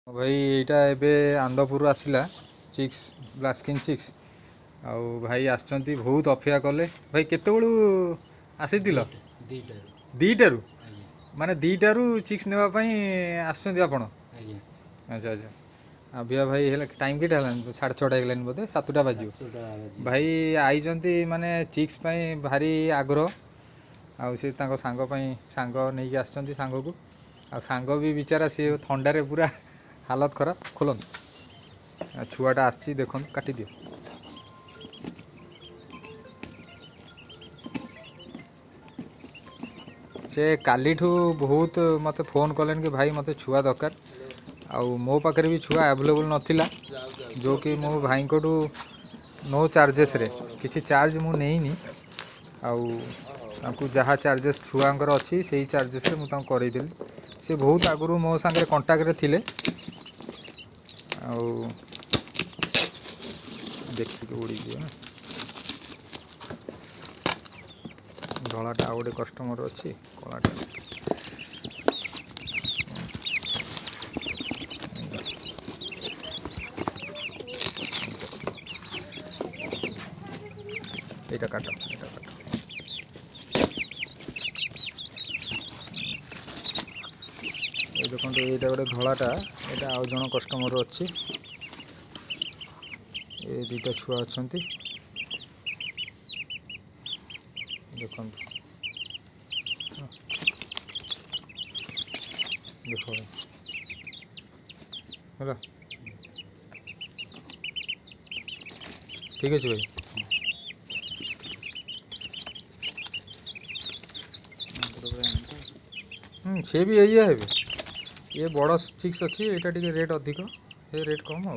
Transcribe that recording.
भाई यहाँ एबे आंदपुर आसला चिक्स ब्लाक स्किन चिक्स आउ भाई आसचंती बहुत अपेक्षा कले भाई केते बळू आसीतिल दीटारू माने दीटारू चिक्स नेबा पई आसचंती आपण अच्छा अच्छा अभिया भाई हेला टाइम केटा हलान 6:30 हेगलान बोधे 7टा बाजियो भाई आइचंती माने चिक्स पई भारी आग्रह आउ से तांको सांग पई सांग नेकी आसचंती सांग को आ सांग भी बिचारा से ठंडा रे पूरा हालत खराब खोलन छुआटा आसी देखो काटी दियो से काली ठू बहुत मते फोन कलेन कि भाई मते छुआ दरकार आउ मो पाखे भी छुआ अवेलेबल नथिला जो कि मो भाई को नो चार्जेस रे किसी चार्ज मु नहीं आउ जहाँ चार्जेस छुआंकर अच्छी से चार्जेस रे मुझे करदेली से बहुत आगु मो सांगे कंटाक्ट रे थिले आउ देखिए उड़ी दिए ना धलाटा आ गोटे कस्टमर अच्छी कलाटा ये काट ये देखो ये गोटे धलाटा यहाँ आउ जन कस्टमर अच्छी ये दुईटा छुआ अच्छा देखो देखो है ठीक है भाई से भी यही है ये बड़ चिक्स अच्छी यहाँ टे रेट अधिक ये रेट कम आ